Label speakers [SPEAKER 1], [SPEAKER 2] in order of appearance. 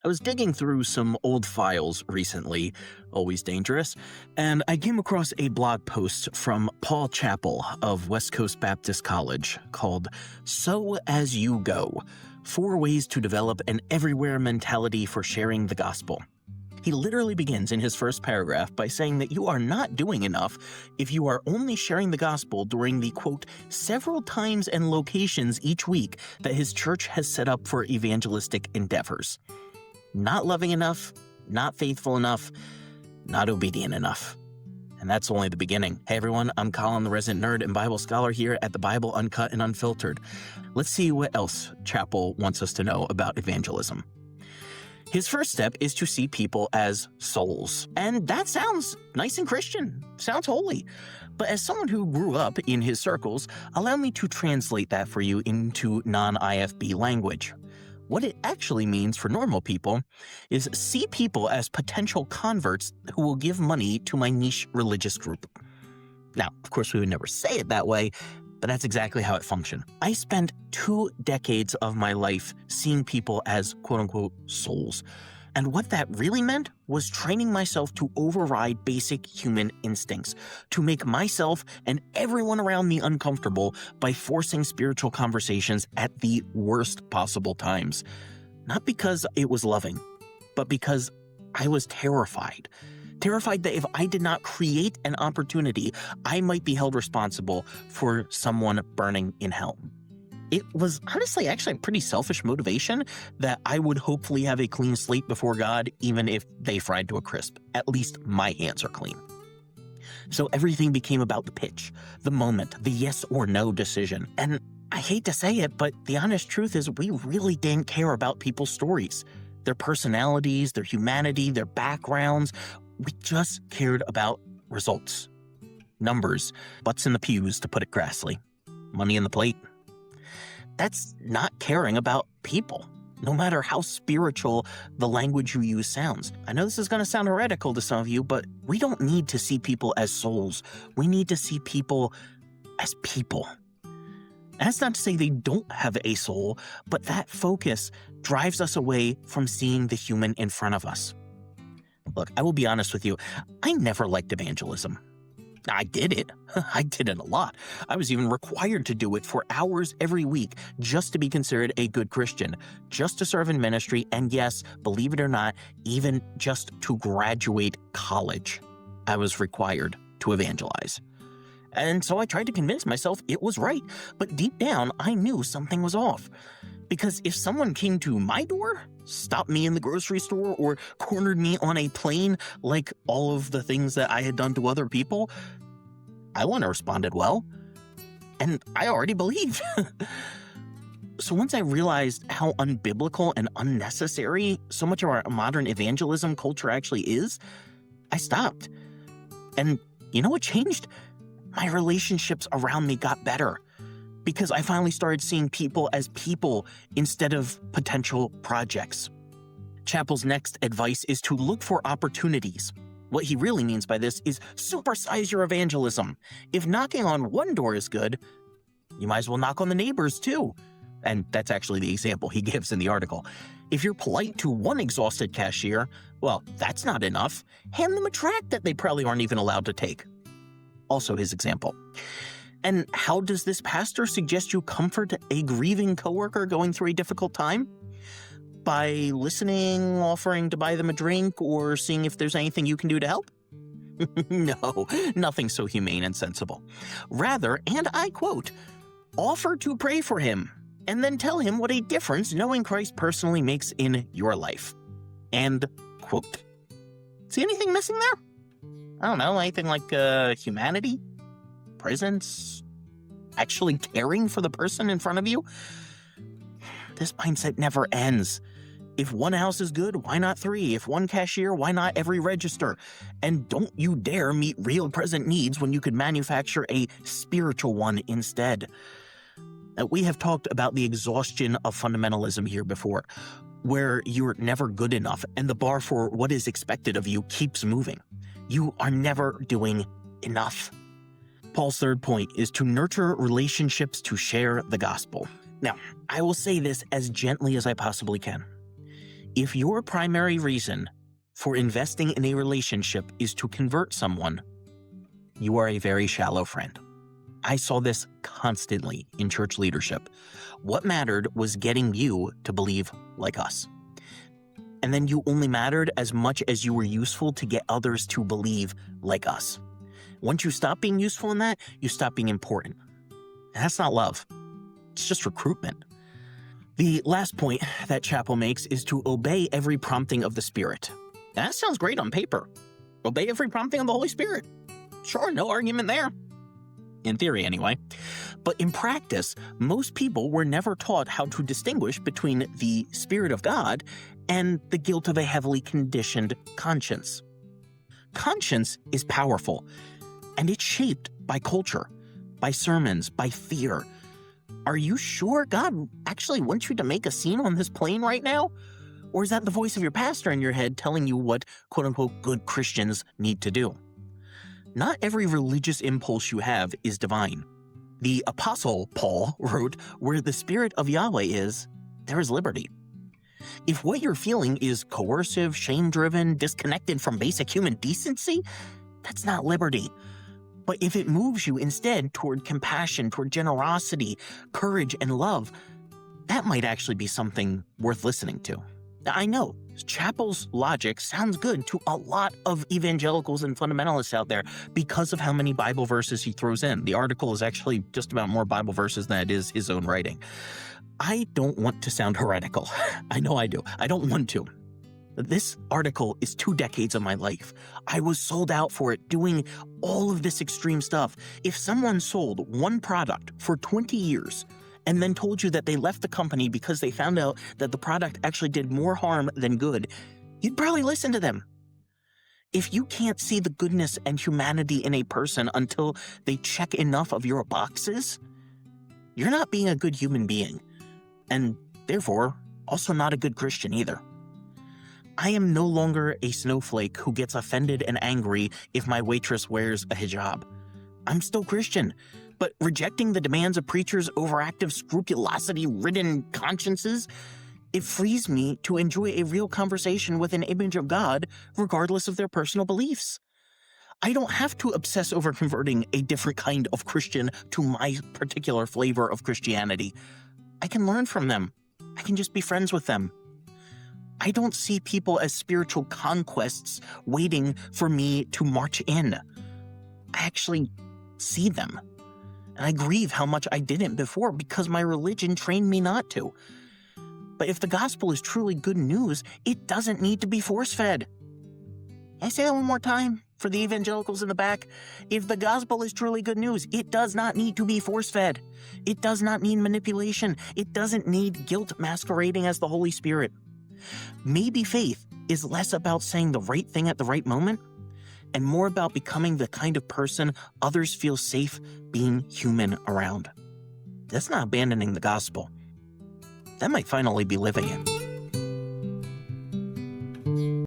[SPEAKER 1] I was digging through some old files recently, always dangerous, and I came across a blog post from Paul Chappell of West Coast Baptist College called "Sow as You Go: 4 Ways to Develop an Everywhere Mentality for Sharing the Gospel." He literally begins in his first paragraph by saying that you are not doing enough if you are only sharing the gospel during the, quote, several times and locations each week that his church has set up for evangelistic endeavors. Not loving enough, not faithful enough, not obedient enough. And that's only the beginning. Hey everyone, I'm Colin, the resident nerd and Bible scholar here at the Bible Uncut and Unfiltered. Let's see what else Chappell wants us to know about evangelism. His first step is to see people as souls. And that sounds nice and Christian, sounds holy. But as someone who grew up in his circles, allow me to translate that for you into non-IFB language. What it actually means for normal people is see people as potential converts who will give money to my niche religious group. Now, of course, we would never say it that way, but that's exactly how it functioned. I spent 2 decades of my life seeing people as quote-unquote souls. And what that really meant was training myself to override basic human instincts, to make myself and everyone around me uncomfortable by forcing spiritual conversations at the worst possible times. Not because it was loving, but because I was terrified. Terrified that if I did not create an opportunity, I might be held responsible for someone burning in hell. It was honestly actually a pretty selfish motivation that I would hopefully have a clean slate before God, even if they fried to a crisp. At least my hands are clean. So everything became about the pitch, the moment, the yes or no decision. And I hate to say it, but the honest truth is we really didn't care about people's stories, their personalities, their humanity, their backgrounds. We just cared about results. Numbers, butts in the pews, to put it crassly. Money in the plate. That's not caring about people, no matter how spiritual the language you use sounds. I know this is going to sound heretical to some of you, but we don't need to see people as souls. We need to see people as people. And that's not to say they don't have a soul, but that focus drives us away from seeing the human in front of us. Look, I will be honest with you, I never liked evangelism. I did it. I did it a lot. I was even required to do it for hours every week just to be considered a good Christian, just to serve in ministry, and yes, believe it or not, even just to graduate college. I was required to evangelize. And so I tried to convince myself it was right, but deep down, I knew something was off. Because if someone came to my door, stopped me in the grocery store, or cornered me on a plane like all of the things that I had done to other people, I wouldn't have responded well. And I already believed. So once I realized how unbiblical and unnecessary so much of our modern evangelism culture actually is, I stopped. And you know what changed? My relationships around me got better. Because I finally started seeing people as people instead of potential projects. Chappell's next advice is to look for opportunities. What he really means by this is supersize your evangelism. If knocking on one door is good, you might as well knock on the neighbors too. And that's actually the example he gives in the article. If you're polite to one exhausted cashier, well, that's not enough. Hand them a tract that they probably aren't even allowed to take. Also his example. And how does this pastor suggest you comfort a grieving coworker going through a difficult time? By listening, offering to buy them a drink, or seeing if there's anything you can do to help? No, nothing so humane and sensible. Rather, and I quote, offer to pray for him, and then tell him what a difference knowing Christ personally makes in your life. End quote. See anything missing there? I don't know, anything like humanity? Presence, actually caring for the person in front of you. This mindset never ends. If one house is good, why not 3? If one cashier, why not every register? And don't you dare meet real present needs when you could manufacture a spiritual one instead. We have talked about the exhaustion of fundamentalism here before, where you're never good enough and the bar for what is expected of you keeps moving. You are never doing enough. Paul's third point is to nurture relationships to share the gospel. Now, I will say this as gently as I possibly can. If your primary reason for investing in a relationship is to convert someone, you are a very shallow friend. I saw this constantly in church leadership. What mattered was getting you to believe like us. And then you only mattered as much as you were useful to get others to believe like us. Once you stop being useful in that, you stop being important. And that's not love. It's just recruitment. The last point that Chappell makes is to obey every prompting of the Spirit. That sounds great on paper. Obey every prompting of the Holy Spirit. Sure, no argument there. In theory, anyway. But in practice, most people were never taught how to distinguish between the Spirit of God and the guilt of a heavily conditioned conscience. Conscience is powerful, and it's shaped by culture, by sermons, by fear. Are you sure God actually wants you to make a scene on this plane right now? Or is that the voice of your pastor in your head telling you what quote-unquote good Christians need to do? Not every religious impulse you have is divine. The Apostle Paul wrote, "Where the Spirit of Yahweh is, there is liberty." If what you're feeling is coercive, shame-driven, disconnected from basic human decency, that's not liberty. But if it moves you instead toward compassion, toward generosity, courage, and love, that might actually be something worth listening to. Now, I know Chappell's logic sounds good to a lot of evangelicals and fundamentalists out there because of how many Bible verses he throws in. The article is actually just about more Bible verses than it is his own writing. I don't want to sound heretical. I know I do. I don't want to. This article is 2 decades of my life. I was sold out for it, doing all of this extreme stuff. If someone sold one product for 20 years and then told you that they left the company because they found out that the product actually did more harm than good, you'd probably listen to them. If you can't see the goodness and humanity in a person until they check enough of your boxes, you're not being a good human being, and therefore also not a good Christian either. I am no longer a snowflake who gets offended and angry if my waitress wears a hijab. I'm still Christian, but rejecting the demands of preachers' overactive, scrupulosity-ridden consciences, it frees me to enjoy a real conversation with an image of God, regardless of their personal beliefs. I don't have to obsess over converting a different kind of Christian to my particular flavor of Christianity. I can learn from them. I can just be friends with them. I don't see people as spiritual conquests waiting for me to march in. I actually see them. And I grieve how much I didn't before because my religion trained me not to. But if the gospel is truly good news, it doesn't need to be force-fed. Can I say that one more time for the evangelicals in the back? If the gospel is truly good news, it does not need to be force-fed. It does not need manipulation. It doesn't need guilt masquerading as the Holy Spirit. Maybe faith is less about saying the right thing at the right moment and more about becoming the kind of person others feel safe being human around. That's not abandoning the gospel. That might finally be living it.